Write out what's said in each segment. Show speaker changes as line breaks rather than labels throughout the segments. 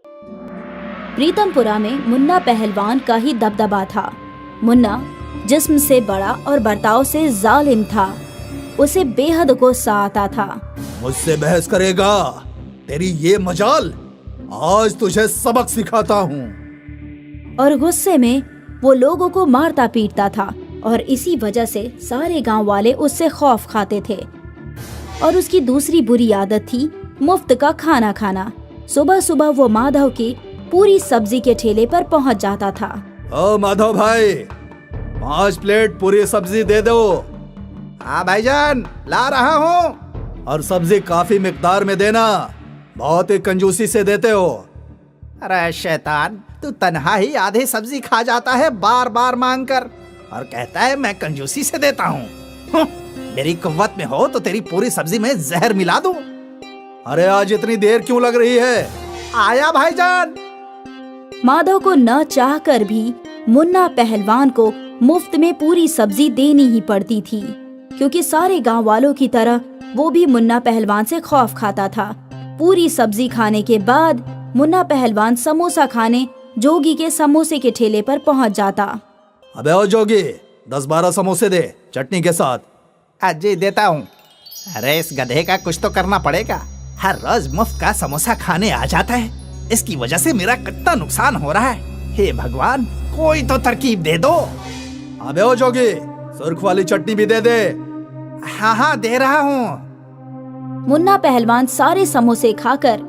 प्रीतमपुरा में मुन्ना पहलवान का ही दबदबा था। मुन्ना जिस्म से बड़ा और बर्ताव से जालिम था। उसे बेहद गुस्सा आता था।
मुझसे बहस करेगा? तेरी ये मजाल, आज तुझे सबक सिखाता हूँ।
और गुस्से में वो लोगों को मारता पीटता था और इसी वजह से सारे गांव वाले उससे खौफ खाते थे। और उसकी दूसरी बुरी आदत थी मुफ्त का खाना खाना। सुबह सुबह वो माधव की पूरी सब्जी के ठेले पर पहुंच जाता था।
ओ माधव भाई, 5 प्लेट पूरी सब्जी दे दो।
हाँ भाईजान, ला रहा हूँ।
और सब्जी काफी मिकदार में देना, बहुत ही कंजूसी से देते हो।
अरे शैतान, तू तन्हा ही आधे सब्जी खा जाता है बार बार मांग कर, और कहता है मैं कंजूसी से देता हूँ। मेरी कुव्वत में हो तो तेरी पूरी सब्जी में जहर मिला दूं।
अरे आज इतनी देर क्यों लग रही है?
आया भाईजान।
माधव को न चाहकर भी मुन्ना पहलवान को मुफ्त में पूरी सब्जी देनी ही पड़ती थी, क्योंकि सारे गांव वालों की तरह वो भी मुन्ना पहलवान से खौफ खाता था। पूरी सब्जी खाने के बाद मुन्ना पहलवान समोसा खाने जोगी के समोसे के ठेले पर पहुंच जाता।
अबे ओ जोगी, 10-12 समोसे दे चटनी के साथ।
जी देता हूँ। अरे इस गधे का कुछ तो करना पड़ेगा, हर रोज मुफ्त का समोसा खाने आ जाता है। इसकी वजह से मेरा कितना नुकसान हो रहा है। हे भगवान, कोई तो तरकीब दे दो।
अबे ओ जोगी, सुर्ख वाली चटनी भी दे दे।
हाँ हाँ दे रहा हूँ।
मुन्ना पहलवान सारे समोसे खाकर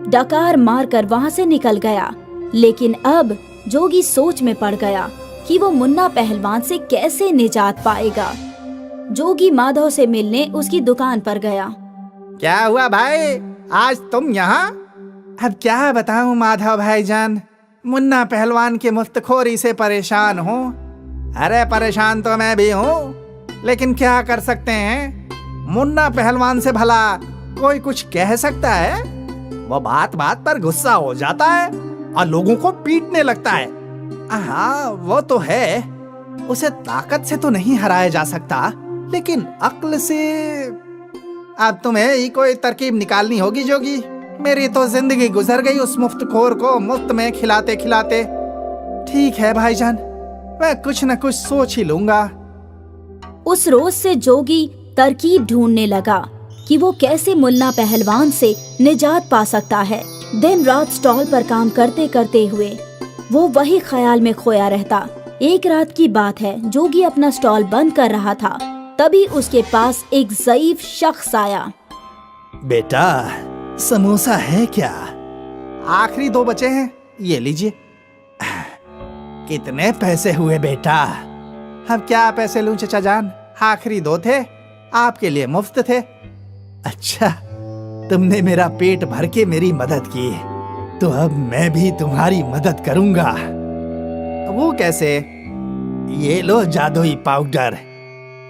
डकार मारकर वहां से निकल गया। लेकिन अब जोगी सोच में पड़ गया कि वो मुन्ना पहलवान से कैसे निजात पाएगा। जोगी माधव से मिलने उसकी दुकान पर गया।
क्या हुआ भाई, आज तुम यहाँ? अब क्या बताऊं माधव भाईजान, मुन्ना पहलवान की मुफ्तखोरी से परेशान हूँ। अरे परेशान तो मैं भी हूँ, लेकिन क्या कर सकते हैं। मुन्ना पहलवान से भला कोई कुछ कह सकता है? वो बात बात पर गुस्सा हो जाता है और लोगों को पीटने लगता है। हाँ वो तो है, उसे ताकत से तो नहीं हराया जा सकता, लेकिन अक्ल से। अब तुम्हें ही कोई तरकीब निकालनी होगी जोगी। मेरी तो जिंदगी गुजर गई उस मुफ्तखोर को मुफ्त में खिलाते खिलाते। ठीक है भाईजान, मैं कुछ न कुछ सोच ही लूंगा।
उस रोज से जोगी तरकीब ढूंढने लगा कि वो कैसे मुन्ना पहलवान से निजात पा सकता है। दिन रात स्टॉल पर काम करते करते हुए वो वही ख्याल में खोया रहता। एक रात की बात है, जोगी अपना स्टॉल बंद कर रहा था, तभी उसके पास एक ज़ईफ शख्स आया।
बेटा समोसा है क्या? आखिरी 2 बचे हैं, ये लीजिए। कितने पैसे हुए बेटा? अब क्या पैसे लूं चचा जान, आखिरी 2 थे, आपके लिए मुफ्त थे। अच्छा, तुमने मेरा पेट भर के मेरी मदद की, तो अब मैं भी तुम्हारी मदद करूंगा। वो कैसे? ये लो जादुई पाउडर,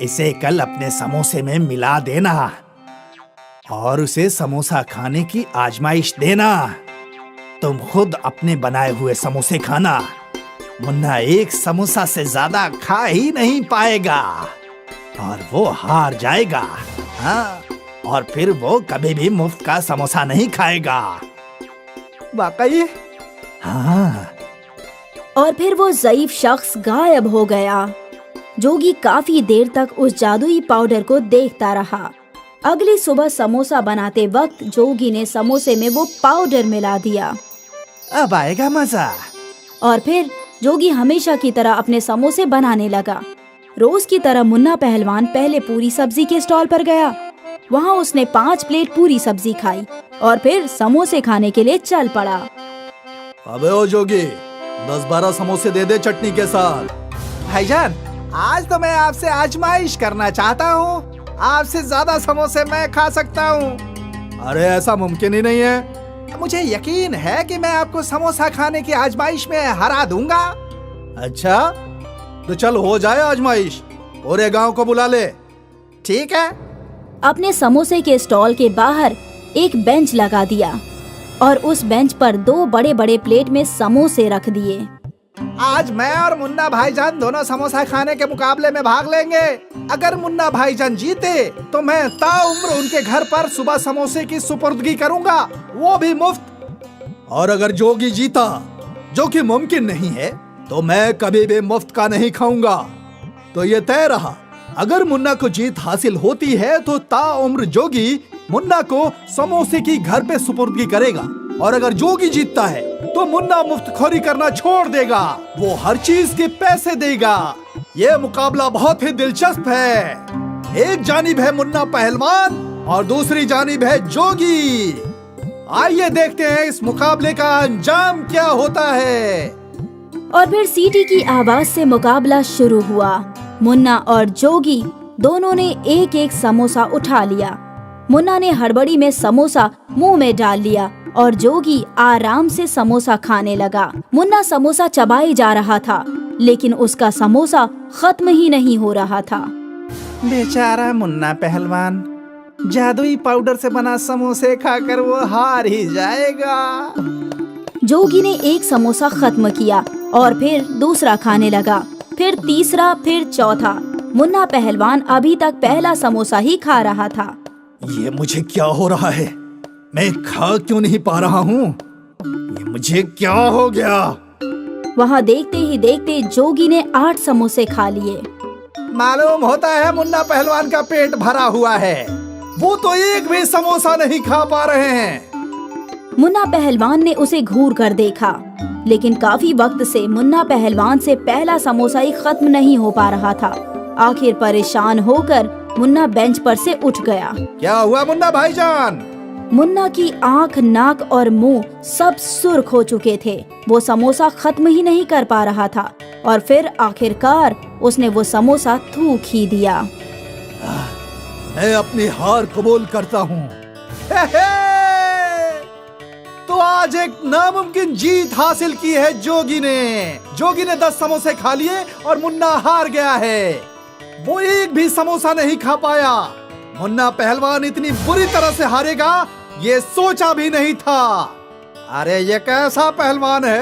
इसे कल अपने समोसे में मिला देना और उसे समोसा खाने की आजमाइश देना। तुम खुद अपने बनाए हुए समोसे खाना, मुन्ना एक समोसा से ज्यादा खा ही नहीं पाएगा और वो हार जाएगा। हाँ, और फिर वो कभी भी मुफ्त का समोसा नहीं खाएगा। वाकई? हाँ।
और फिर वो ज़ईफ शख्स गायब हो गया। जोगी काफी देर तक उस जादुई पाउडर को देखता रहा। अगली सुबह समोसा बनाते वक्त जोगी ने समोसे में वो पाउडर मिला दिया।
अब आएगा मजा।
और फिर जोगी हमेशा की तरह अपने समोसे बनाने लगा। रोज की तरह मुन्ना पहलवान पहले पूरी सब्जी के स्टॉल पर गया। वहाँ उसने 5 प्लेट पूरी सब्जी खाई और फिर समोसे खाने के लिए चल पड़ा।
अबे ओ जोगी, 10-12 समोसे दे दे चटनी के साथ।
भाईजान, आज तो मैं आपसे आजमाइश करना चाहता हूँ। आपसे ज्यादा समोसे मैं खा सकता हूँ।
अरे ऐसा मुमकिन ही नहीं है।
मुझे यकीन है कि मैं आपको समोसा खाने की आजमाइश में हरा दूंगा।
अच्छा, तो चल हो जाए आजमाइश, पूरे गांव को बुला ले।
ठीक है।
अपने समोसे के स्टॉल के बाहर एक बेंच लगा दिया और उस बेंच पर 2 बड़े बड़े प्लेट में समोसे रख दिए।
आज मैं और मुन्ना भाईजान दोनों समोसा खाने के मुकाबले में भाग लेंगे। अगर मुन्ना भाईजान जीते तो मैं ताउम्र उनके घर पर सुबह समोसे की सुपुर्दगी करूंगा, वो भी मुफ्त।
और अगर जोगी जीता, जो कि मुमकिन नहीं है, तो मैं कभी भी मुफ्त का नहीं खाऊंगा। तो ये तय रहा, अगर मुन्ना को जीत हासिल होती है तो ताउम्र जोगी मुन्ना को समोसे की घर पे सुपुर्दगी करेगा, और अगर जोगी जीतता है तो मुन्ना मुफ्तखोरी करना छोड़ देगा, वो हर चीज के पैसे देगा। ये मुकाबला बहुत ही दिलचस्प है। एक जानिब है मुन्ना पहलवान और दूसरी जानिब है जोगी। आइए देखते हैं इस मुकाबले का अंजाम क्या होता है।
और फिर सीटी की आवाज से मुकाबला शुरू हुआ। मुन्ना और जोगी दोनों ने एक एक समोसा उठा लिया। मुन्ना ने हड़बड़ी में समोसा मुंह में डाल लिया और जोगी आराम से समोसा खाने लगा। मुन्ना समोसा चबाए जा रहा था, लेकिन उसका समोसा खत्म ही नहीं हो रहा था।
बेचारा मुन्ना पहलवान, जादुई पाउडर से बना समोसे खाकर वो हार ही जाएगा।
जोगी ने एक समोसा खत्म किया और फिर दूसरा खाने लगा, फिर तीसरा, फिर चौथा। मुन्ना पहलवान अभी तक पहला समोसा ही खा रहा था।
ये मुझे क्या हो रहा है? मैं खा क्यों नहीं पा रहा हूँ? ये मुझे क्या हो गया?
वहाँ देखते ही देखते जोगी ने 8 समोसे खा लिए।
मालूम होता है मुन्ना पहलवान का पेट भरा हुआ है,
वो तो एक भी समोसा नहीं खा पा रहे हैं।
मुन्ना पहलवान ने उसे घूर कर देखा, लेकिन काफी वक्त से मुन्ना पहलवान से पहला समोसा ही खत्म नहीं हो पा रहा था। आखिर परेशान होकर मुन्ना बेंच पर से उठ गया।
क्या हुआ मुन्ना भाईजान?
मुन्ना की आंख, नाक और मुंह सब सुर्ख हो चुके थे। वो समोसा खत्म ही नहीं कर पा रहा था और फिर आखिरकार उसने वो समोसा थूक ही दिया।
मैं अपनी हार कबूल करता हूँ।
तो आज एक नामुमकिन जीत हासिल की है जोगी ने। जोगी ने 10 समोसे खा लिए और मुन्ना हार गया है। वो एक भी समोसा नहीं खा पाया। मुन्ना पहलवान इतनी बुरी तरह से हारेगा ये सोचा भी नहीं था। अरे ये कैसा पहलवान है?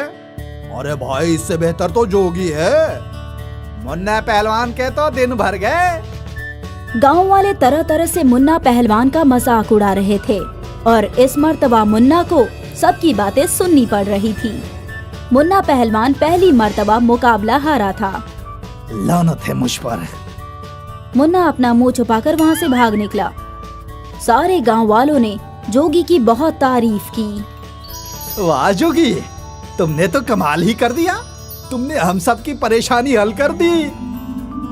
अरे भाई, इससे बेहतर तो जोगी है।
मुन्ना पहलवान के तो दिन भर गए।
गांव वाले तरह तरह से मुन्ना पहलवान का मजाक उड़ा रहे थे और इस मर्तबा मुन्ना को सबकी बातें सुननी पड़ रही थी। मुन्ना पहलवान पहली मर्तबा मुकाबला हारा था।
लानत है मुझ पर।
मुन्ना अपना मुंह छुपाकर वहाँ से भाग निकला। सारे गांव वालों ने जोगी की बहुत तारीफ की।
वाह जोगी, तुमने तो कमाल ही कर दिया। तुमने हम सब की परेशानी हल कर दी।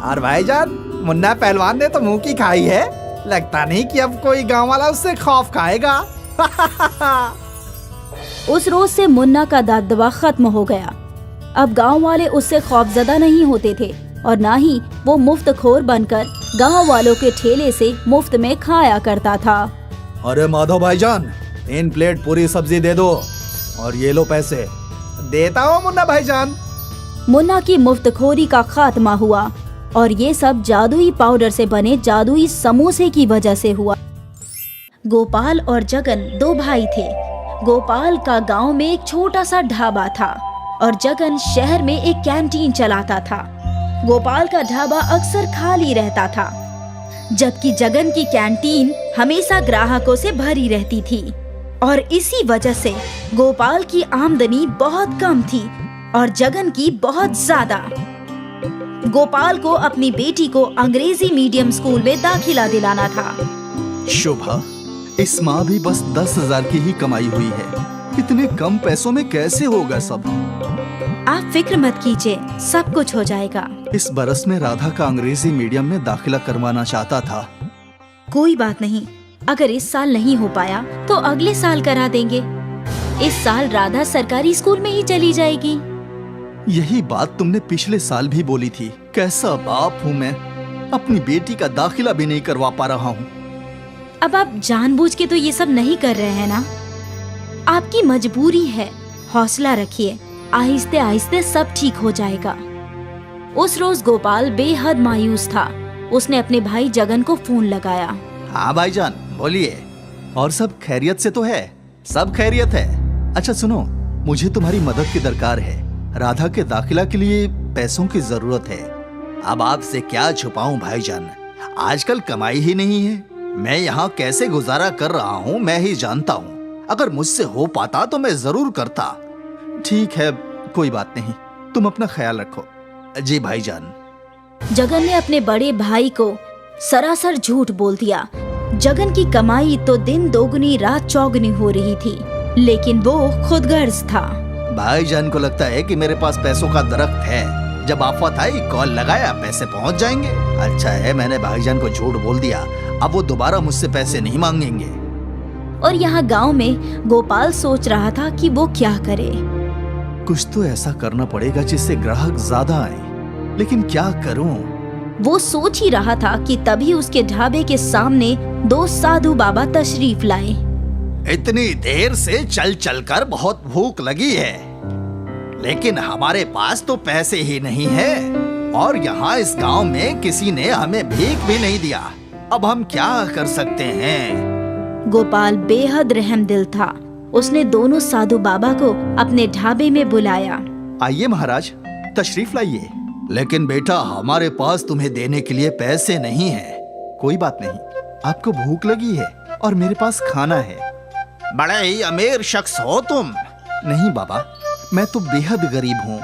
और भाईजान, मुन्ना पहलवान ने तो मुंह की खाई है। लगता नहीं कि अब कोई गांव वाला उससे खौफ खाएगा।
उस रोज से मुन्ना का दबदबा खत्म हो गया। अब गांव वाले उससे खौफजदा नहीं होते थे और ना ही वो मुफ्तखोर बनकर गांव वालों के ठेले से मुफ्त में खाया करता था।
अरे माधव भाईजान, 3 प्लेट पूरी सब्जी दे दो और ये लो पैसे।
देता हूँ मुन्ना भाईजान।
मुन्ना की मुफ्तखोरी का खात्मा हुआ और ये सब जादुई पाउडर से बने जादुई समोसे की वजह से हुआ। गोपाल और जगन 2 भाई थे। गोपाल का गांव में एक छोटा सा ढाबा था और जगन शहर में एक कैंटीन चलाता था। गोपाल का ढाबा अक्सर खाली रहता था, जबकि जगन की कैंटीन हमेशा ग्राहकों से भरी रहती थी और इसी वजह से गोपाल की आमदनी बहुत कम थी और जगन की बहुत ज्यादा। गोपाल को अपनी बेटी को अंग्रेजी मीडियम स्कूल में दाखिला दिलाना था।
शोभा, इस माह भी बस 10,000 की ही कमाई हुई है। इतने कम पैसों में कैसे होगा सब?
आप फिक्र मत कीजिए, सब कुछ हो जाएगा।
इस बरस में राधा का अंग्रेजी मीडियम में दाखिला करवाना चाहता था।
कोई बात नहीं, अगर इस साल नहीं हो पाया तो अगले साल करा देंगे। इस साल राधा सरकारी स्कूल में ही चली जाएगी।
यही बात तुमने पिछले साल भी बोली थी। कैसा बाप हूँ मैं, अपनी बेटी का दाखिला भी नहीं करवा पा रहा हूँ।
अब आप जानबूझ के तो ये सब नहीं कर रहे हैं ना, आपकी मजबूरी है। हौसला रखिए, आहिस्ते आहिस्ते सब ठीक हो जाएगा। उस रोज गोपाल बेहद मायूस था। उसने अपने भाई जगन को फोन लगाया।
हाँ भाईजान, बोलिए। और सब खैरियत से तो है? सब खैरियत है। अच्छा सुनो, मुझे तुम्हारी मदद की दरकार है। राधा के दाखिला के लिए पैसों की जरूरत है। अब आपसे क्या छुपाऊं भाईजान, आजकल कमाई ही नहीं है। मैं यहाँ कैसे गुजारा कर रहा हूँ मैं ही जानता हूँ। अगर मुझसे हो पाता तो मैं जरूर करता। ठीक है, कोई बात नहीं, तुम अपना ख्याल रखो। जी भाईजान।
जगन ने अपने बड़े भाई को सरासर झूठ बोल दिया। जगन की कमाई तो दिन दोगुनी रात चौगुनी हो रही थी, लेकिन वो खुदगर्ज था।
भाईजान को लगता है कि मेरे पास पैसों का दरख्त है। जब आफत आई कॉल लगाया, पैसे पहुंच जाएंगे। अच्छा है मैंने भाईजान को झूठ बोल दिया, अब वो दोबारा मुझसे पैसे नहीं मांगेंगे।
और यहाँ गांव में गोपाल सोच रहा था कि वो क्या करे।
कुछ तो ऐसा करना पड़ेगा जिससे ग्राहक ज्यादा आए, लेकिन क्या करूं?
वो सोच ही रहा था कि तभी उसके ढाबे के सामने 2 साधु बाबा तशरीफ लाए।
इतनी देर से चल चल कर बहुत भूख लगी है, लेकिन हमारे पास तो पैसे ही नहीं है, और यहाँ इस गांव में किसी ने हमें भीख भी नहीं दिया। अब हम क्या कर सकते हैं?
गोपाल बेहद रहमदिल था। उसने दोनों साधु बाबा को अपने ढाबे में बुलाया।
आइए महाराज, तशरीफ लाइए। लेकिन बेटा, हमारे पास तुम्हें देने के लिए पैसे नहीं है। कोई बात नहीं, आपको भूख लगी है और मेरे पास खाना है। बड़े ही अमीर शख्स हो तुम। नहीं बाबा, मैं तो बेहद गरीब हूँ।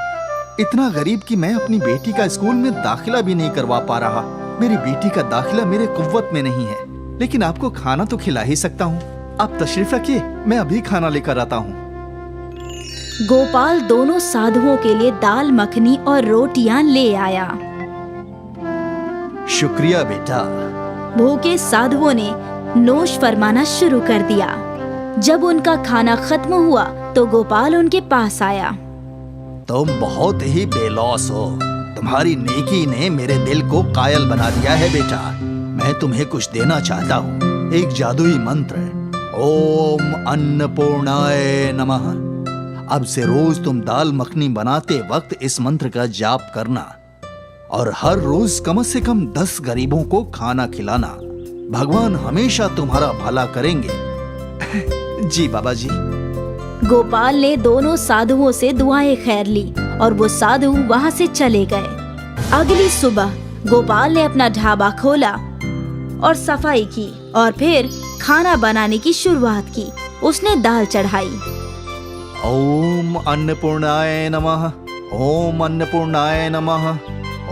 इतना गरीब कि मैं अपनी बेटी का स्कूल में दाखिला भी नहीं करवा पा रहा। मेरी बेटी का दाखिला मेरे कुव्वत में नहीं है, लेकिन आपको खाना तो खिला ही सकता हूँ। आप तशरीफ रखिए, मैं अभी खाना लेकर आता हूँ।
गोपाल दोनों साधुओं के लिए दाल मखनी और रोटियां ले आया।
शुक्रिया बेटा।
भूखे साधुओं ने नोश फरमाना शुरू कर दिया। जब उनका खाना खत्म हुआ तो गोपाल उनके पास आया।
तुम बहुत ही बेलौस हो। तुम्हारी नेकी ने मेरे दिल को कायल बना दिया है बेटा। मैं तुम्हें कुछ देना चाहता हूँ, एक जादुई मंत्र। ओम अन्नपूर्णाय नमः। अब से रोज तुम दाल मखनी बनाते वक्त इस मंत्र का जाप करना, और हर रोज कम से कम 10 गरीबों को खाना खिलाना। भगवान हमेशा तुम्हारा भला करेंगे। जी बाबा जी।
गोपाल ने दोनों साधुओं से दुआएं खैर ली और वो साधु वहाँ से चले गए। अगली सुबह गोपाल ने अपना ढाबा खोला और सफाई की, और फिर खाना बनाने की शुरुआत की। उसने दाल चढ़ाई।
ओम अन्नपूर्णाय नमः, ओम अन्नपूर्णाय नमः,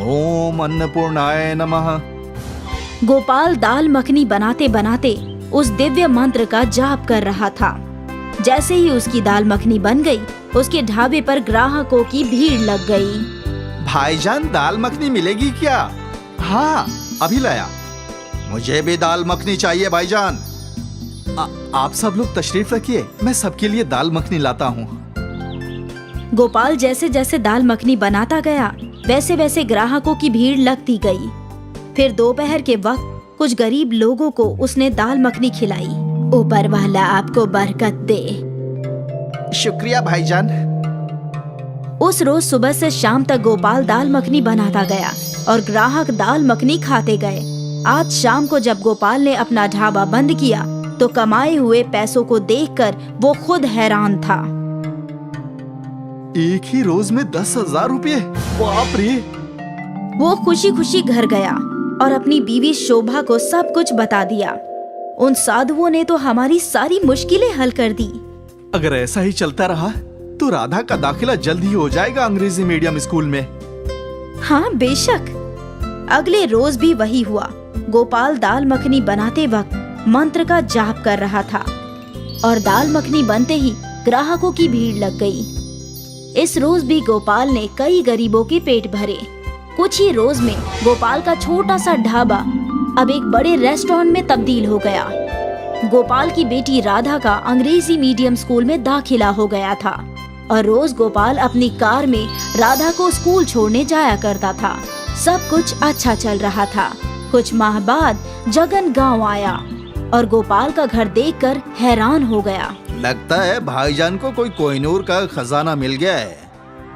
ओम अन्नपूर्णाय नमः।
गोपाल दाल मखनी बनाते बनाते उस दिव्य मंत्र का जाप कर रहा था। जैसे ही उसकी दाल मखनी बन गई, उसके ढाबे पर ग्राहकों की भीड़ लग गई।
भाईजान, दाल मखनी मिलेगी क्या? हाँ, अभी लाया। मुझे भी दाल मखनी चाहिए भाईजान। आप सब लोग तशरीफ रखिए, मैं सबके लिए दाल मखनी लाता हूँ।
गोपाल जैसे जैसे दाल मखनी बनाता गया, वैसे वैसे ग्राहकों की भीड़ लगती गई। फिर दोपहर के वक्त कुछ गरीब लोगों को उसने दाल मखनी खिलाई। ऊपर वाला आपको बरकत दे।
शुक्रिया भाईजान।
उस रोज सुबह से शाम तक गोपाल दाल मखनी बनाता गया और ग्राहक दाल मखनी खाते गए। आज शाम को जब गोपाल ने अपना ढाबा बंद किया तो कमाए हुए पैसों को देखकर वो खुद हैरान था।
एक ही रोज में 10,000 रुपये, बाप रे।
वो खुशी खुशी घर गया और अपनी बीवी शोभा को सब कुछ बता दिया। उन साधुओं ने तो हमारी सारी मुश्किलें हल कर दी।
अगर ऐसा ही चलता रहा तो राधा का दाखिला जल्द ही हो जाएगा अंग्रेजी मीडियम स्कूल में।
हाँ बेशक। अगले रोज भी वही हुआ। गोपाल दाल मखनी बनाते वक्त मंत्र का जाप कर रहा था और दाल मखनी बनते ही ग्राहकों की भीड़ लग गई। इस रोज भी गोपाल ने कई गरीबों के पेट भरे। कुछ ही रोज में गोपाल का छोटा सा ढाबा अब एक बड़े रेस्टोरेंट में तब्दील हो गया। गोपाल की बेटी राधा का अंग्रेजी मीडियम स्कूल में दाखिला हो गया था और रोज गोपाल अपनी कार में राधा को स्कूल छोड़ने जाया करता था। सब कुछ अच्छा चल रहा था। कुछ माह बाद जगन गांव आया और गोपाल का घर देखकर हैरान हो गया।
लगता है भाईजान को कोई कोहिनूर का खजाना मिल गया है।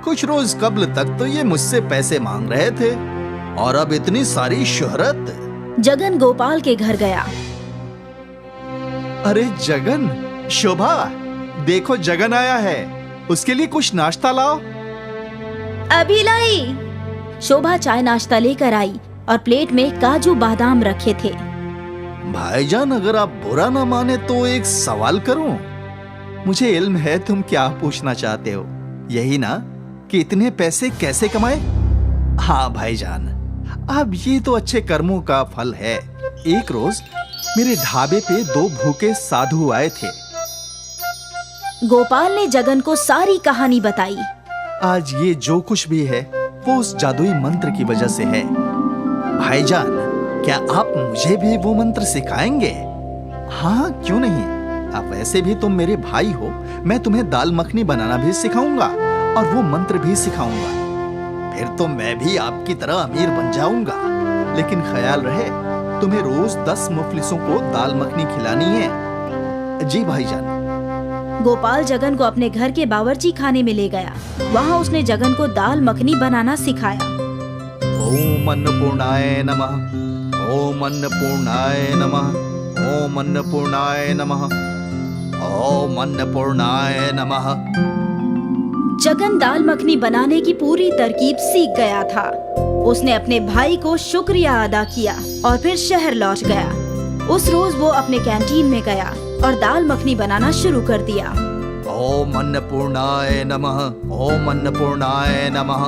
कुछ रोज कब्ल तक तो ये मुझसे पैसे मांग रहे थे और अब इतनी सारी शोहरत।
जगन गोपाल के घर गया।
अरे जगन, शोभा, देखो जगन आया है, उसके लिए कुछ नाश्ता लाओ।
अभी लाई। शोभा चाय नाश्ता लेकर आई और प्लेट में काजू बादाम रखे थे।
भाईजान, अगर आप बुरा ना माने तो एक सवाल करूं? मुझे इल्म है तुम क्या पूछना चाहते हो। यही ना कि इतने पैसे कैसे कमाए। हाँ भाईजान, अब ये तो अच्छे कर्मों का फल है। एक रोज मेरे ढाबे पे 2 भूखे साधु आए थे।
गोपाल ने जगन को सारी कहानी बताई।
आज ये जो कुछ भी है वो उस जादुई मंत्र की वजह से है। भाईजान, क्या आप मुझे भी वो मंत्र सिखाएंगे? हाँ, क्यों नहीं। अब वैसे भी तुम मेरे भाई हो, मैं तुम्हें दाल मखनी बनाना भी सिखाऊंगा और वो मंत्र भी सिखाऊंगा। फिर तो मैं भी आपकी तरह अमीर बन जाऊंगा। लेकिन ख्याल रहे, तुम्हें रोज 10 मुफलिसों को दाल मखनी खिलानी है। जी भाईजान।
गोपाल जगन को अपने घर के बावर्ची खाने में ले गया। वहाँ उसने जगन को दाल मखनी बनाना सिखाया।
ओम अन्नपूर्णाय नमः, ओम अन्नपूर्णाय नमः, ओम अन्नपूर्णाय नमः, ओम अन्नपूर्णाय नमः।
जगन दाल मखनी बनाने की पूरी तरकीब सीख गया था। उसने अपने भाई को शुक्रिया अदा किया और फिर शहर लौट गया। उस रोज वो अपने कैंटीन में गया और दाल मखनी बनाना शुरू कर दिया।
ओम अन्नपूर्णाय नमः, ओम अन्नपूर्णाय नमः,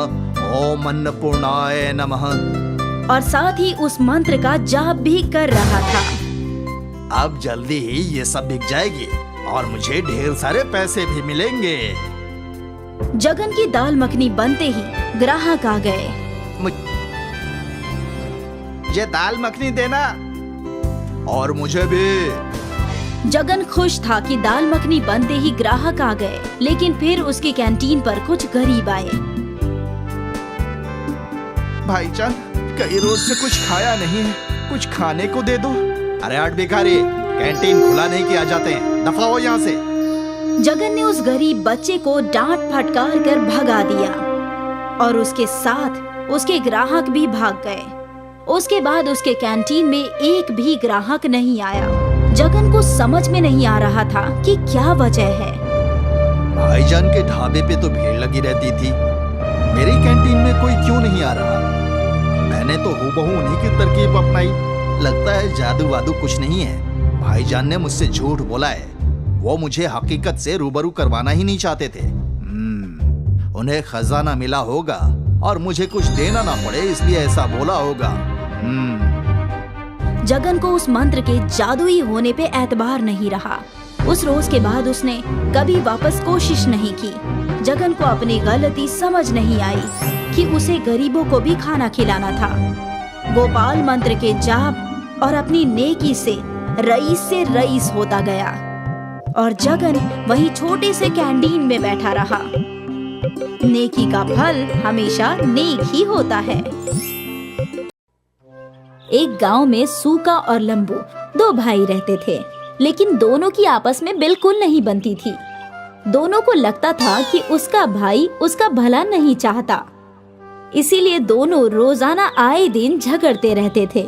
ओम अन्नपूर्णाय नमः।
और साथ ही उस मंत्र का जाप भी कर रहा था।
अब जल्दी ही ये सब बिक जाएगी और मुझे ढेर सारे पैसे भी मिलेंगे।
जगन की दाल मखनी बनते ही ग्राहक आ गए।
ये दाल मखनी देना।
और मुझे भी।
जगन खुश था कि दाल मखनी बनते ही ग्राहक आ गए, लेकिन फिर उसकी कैंटीन पर कुछ गरीब आए।
भाईजान, कई रोज से कुछ खाया नहीं है, कुछ खाने को दे दो।
अरे आठ भिखारी, कैंटीन खुला नहीं किया जाते हैं, दफा हो यहाँ से।
जगन ने उस गरीब बच्चे को डांट फटकार कर भगा दिया और उसके साथ उसके ग्राहक भी भाग गए। उसके बाद उसके कैंटीन में एक भी ग्राहक नहीं आया। जगन को समझ में नहीं आ रहा था कि क्या वजह है।
भाईजान के ढाबे पे तो भीड़ लगी रहती थी, मेरी कैंटीन में कोई क्यों नहीं आ रहा? मैंने तो हूबहू उन्हीं की तरकीब अपनाई। लगता है जादू वादू कुछ नहीं है। भाईजान ने मुझसे झूठ बोला है। वो मुझे हकीकत से रूबरू करवाना ही नहीं चाहते थे। उन्हें खजाना मिला होगा और मुझे कुछ देना ना पड़े, इसलिए ऐसा बोला होगा।
जगन को उस मंत्र के जादुई होने पे एतबार नहीं रहा। उस रोज के बाद उसने कभी वापस कोशिश नहीं की। जगन को अपनी गलती समझ नहीं आई कि उसे गरीबों को भी खाना खिलाना था। गोपाल मंत्र के जाप और अपनी नेकी से रईस होता गया और जगन वहीं छोटे से कैंटीन में बैठा रहा। नेकी का फल हमेशा नेक ही होता है। एक गांव में सूका और लंबू 2 भाई रहते थे, लेकिन दोनों की आपस में बिल्कुल नहीं बनती थी। दोनों को लगता था कि उसका भाई उसका भला नहीं चाहता, इसीलिए दोनों रोजाना आए दिन झगड़ते रहते थे।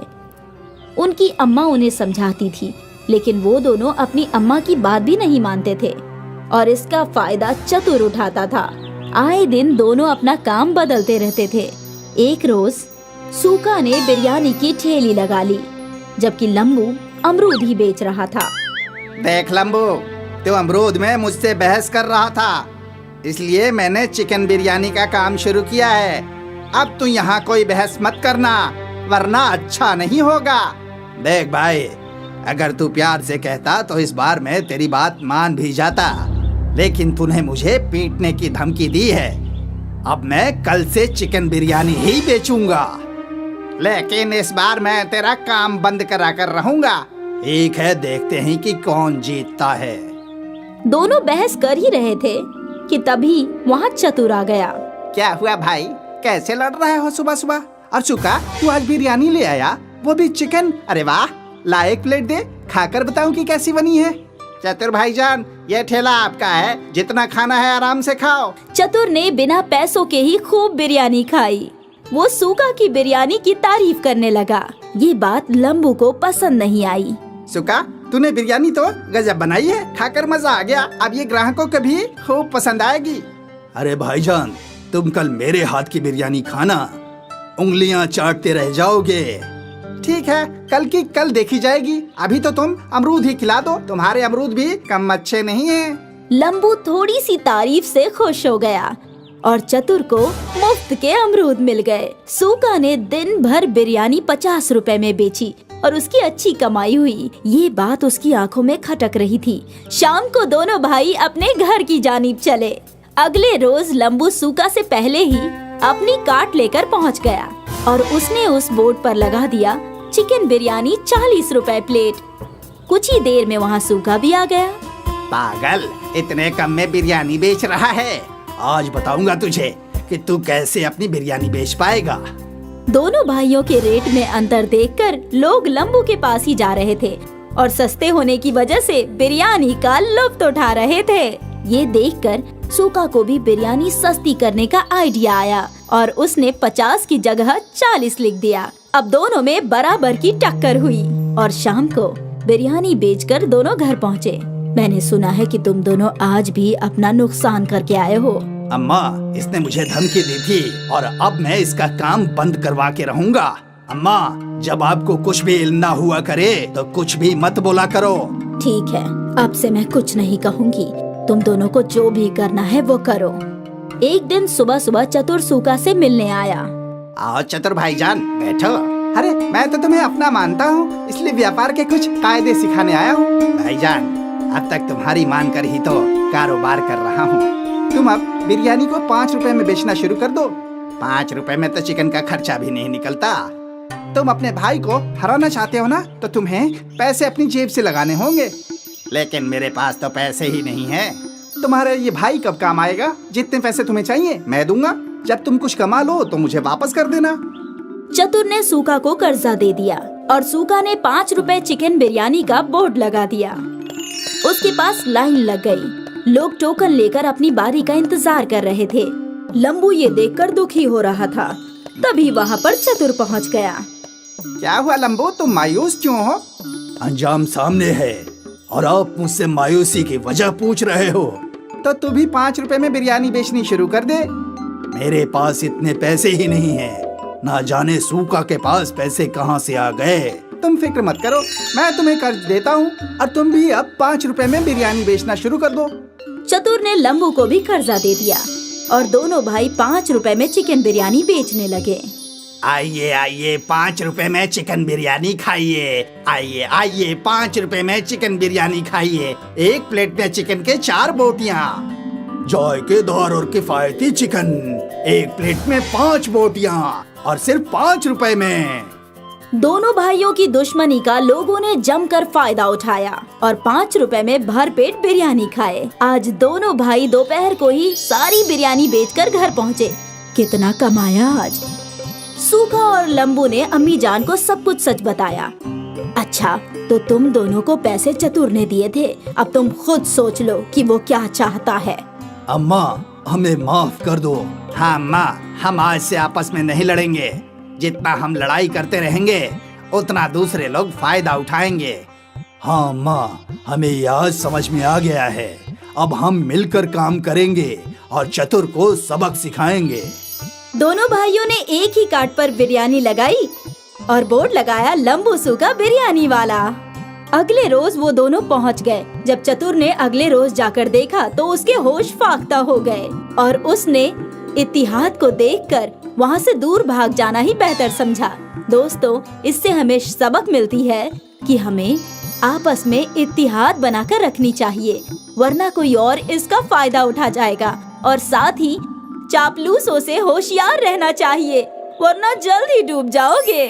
उनकी अम्मा उन्हें समझाती थी, लेकिन वो दोनों अपनी अम्मा की बात भी नहीं मानते थे और इसका फायदा चतुर उठाता था। आए दिन दोनों अपना काम बदलते रहते थे। एक रोज सूका ने बिरयानी की ठेली लगा ली, जबकि लंबू अमरूद ही बेच रहा था।
देख लंबू, तू अमरूद में मुझसे बहस कर रहा था, इसलिए मैंने चिकन बिरयानी का काम शुरू किया है। अब तू यहाँ कोई बहस मत करना, वरना अच्छा नहीं होगा। देख भाई, अगर तू प्यार से कहता तो इस बार मैं तेरी बात मान भी जाता, लेकिन तूने मुझे पीटने की धमकी दी है। अब मैं कल से चिकन बिरयानी ही बेचूंगा, लेकिन इस बार मैं तेरा काम बंद करा कर रहूंगा। ठीक है, देखते हैं कि कौन जीतता है।
दोनों बहस कर ही रहे थे कि तभी वहाँ चतुर आ गया।
क्या हुआ भाई, कैसे लड़ रहे हो सुबह सुबह? और सुका, तू आज बिरयानी ले आया, वो भी चिकन? अरे वाह, ला एक प्लेट दे, खाकर बताऊं कि कैसी बनी है। चतुर भाईजान, ये ठेला आपका है, जितना खाना है आराम से खाओ।
चतुर ने बिना पैसों के ही खूब बिरयानी खाई। वो सूका की बिरयानी की तारीफ करने लगा। ये बात लंबू को पसंद नहीं आई।
सुका, तूने बिरयानी तो गजब बनाई है, खाकर मजा आ गया। अब ये ग्राहकों को भी खूब पसंद आएगी।
अरे भाईजान, तुम कल मेरे हाथ की बिरयानी खाना, उंगलियां चाटते रह जाओगे।
ठीक है, कल की कल देखी जाएगी। अभी तो तुम अमरूद ही खिला दो, तुम्हारे अमरूद भी कम अच्छे नहीं हैं।
लंबू थोड़ी सी तारीफ से खुश हो गया और चतुर को मुफ्त के अमरूद मिल गए। सूका ने दिन भर बिरयानी 50 रुपए में बेची और उसकी अच्छी कमाई हुई। ये बात उसकी आंखों में खटक रही थी। शाम को दोनों भाई अपने घर की जानिब चले। अगले रोज लंबू सूका से पहले ही अपनी कार्ट लेकर पहुंच गया और उसने उस बोर्ड पर लगा दिया चिकन बिरयानी 40 रुपए प्लेट। कुछ ही देर में वहाँ सूका भी आ गया।
पागल, इतने कम में बिरयानी बेच रहा है। आज बताऊंगा तुझे कि तू कैसे अपनी बिरयानी बेच पाएगा।
दोनों भाइयों के रेट में अंतर देखकर लोग लंबू के पास ही जा रहे थे और सस्ते होने की वजह से बिरयानी का लुत्फ उठा रहे थे। ये देखकर सूका को भी बिरयानी सस्ती करने का आइडिया आया और उसने 50 की जगह 40 लिख दिया। अब दोनों में बराबर की टक्कर हुई और शाम को बिरयानी बेचकर दोनों घर पहुँचे। मैंने सुना है कि तुम दोनों आज भी अपना नुकसान करके आए हो।
अम्मा, इसने मुझे धमकी दी थी और अब मैं इसका काम बंद करवा के रहूंगा। अम्मा, जब आपको कुछ भी इल्म ना हुआ करे तो कुछ भी मत बोला करो।
ठीक है, अब से मैं कुछ नहीं कहूँगी। तुम दोनों को जो भी करना है वो करो। एक दिन सुबह सुबह चतुर सूका से मिलने आया।
आओ चतुर भाईजान, बैठो। अरे मैं तो तुम्हें अपना मानता हूँ, इसलिए व्यापार के कुछ कायदे सिखाने आया हूँ। भाईजान, अब तक तुम्हारी मानकर ही तो कारोबार कर रहा हूँ। तुम अब बिरयानी को 5 रुपए में बेचना शुरू कर दो। 5 रुपए में तो चिकन का खर्चा भी नहीं निकलता। तुम अपने भाई को हराना चाहते हो ना, तो तुम्हें पैसे अपनी जेब से लगाने होंगे। लेकिन मेरे पास तो पैसे ही नहीं है। तुम्हारे ये भाई कब काम आएगा? जितने पैसे तुम्हें चाहिए मैं दूंगा। जब तुम कुछ कमा लो तो मुझे वापस कर देना।
चतुर ने सूका को कर्जा दे दिया और सूका ने 5 रुपए चिकन बिरयानी का बोर्ड लगा दिया। उसके पास लाइन लग गई। लोग टोकन लेकर अपनी बारी का इंतजार कर रहे थे। लंबू ये देखकर दुखी हो रहा था। तभी वहाँ पर चतुर पहुँच गया।
क्या हुआ लंबू, तुम मायूस क्यों हो?
अंजाम सामने है और आप मुझसे मायूसी की वजह पूछ रहे हो।
तो तू भी 5 रुपए में बिरयानी बेचनी शुरू कर दे।
मेरे पास इतने पैसे ही नहीं है। ना जाने सूका के पास पैसे कहाँ से आ गए।
तुम फिक्र मत करो, मैं तुम्हें कर्ज देता हूँ और तुम भी अब 5 रुपए में बिरयानी बेचना शुरू कर दो।
चतुर ने लंबू को भी कर्जा दे दिया और दोनों भाई 5 रुपए में चिकन बिरयानी बेचने लगे।
आइए आइए, 5 रुपए में चिकन बिरयानी खाइए। आइए आइए, 5 रुपए में चिकन बिरयानी खाइए। एक प्लेट में चिकन के 4 बोटियाँ,
जायकेदार और किफायती चिकन। एक प्लेट में 5 बोटियाँ और सिर्फ 5 रुपए में।
दोनों भाइयों की दुश्मनी का लोगों ने जमकर फायदा उठाया और 5 रुपए में भरपेट बिरयानी खाए। आज दोनों भाई दोपहर को ही सारी बिरयानी बेचकर घर पहुँचे। कितना कमाया आज। सूखा और लंबू ने अम्मी जान को सब कुछ सच बताया। अच्छा, तो तुम दोनों को पैसे चतुर ने दिए थे। अब तुम खुद सोच लो कि वो क्या चाहता है।
अम्मा, हमें माफ कर दो।
हाँ अम्मा, हम आज से आपस में नहीं लड़ेंगे। जितना हम लड़ाई करते रहेंगे उतना दूसरे लोग फायदा उठाएंगे।
हाँ अम्मा, हमें ये आज समझ में आ गया है। अब हम मिलकर काम करेंगे और चतुर को सबक सिखाएंगे।
दोनों भाइयों ने एक ही कार्ट पर बिरयानी लगाई और बोर्ड लगाया लंबू सूका बिरयानी वाला। अगले रोज वो दोनों पहुंच गए। जब चतुर ने अगले रोज जाकर देखा तो उसके होश फाख्ता हो गए और उसने इत्तिहाद को देखकर वहाँ से दूर भाग जाना ही बेहतर समझा। दोस्तों, इससे हमें सबक मिलती है कि हमें आपस में इत्तिहाद बनाकर रखनी चाहिए, वरना कोई और इसका फायदा उठा जाएगा। और साथ ही चापलूसों से होशियार रहना चाहिए, वरना जल्द ही डूब जाओगे।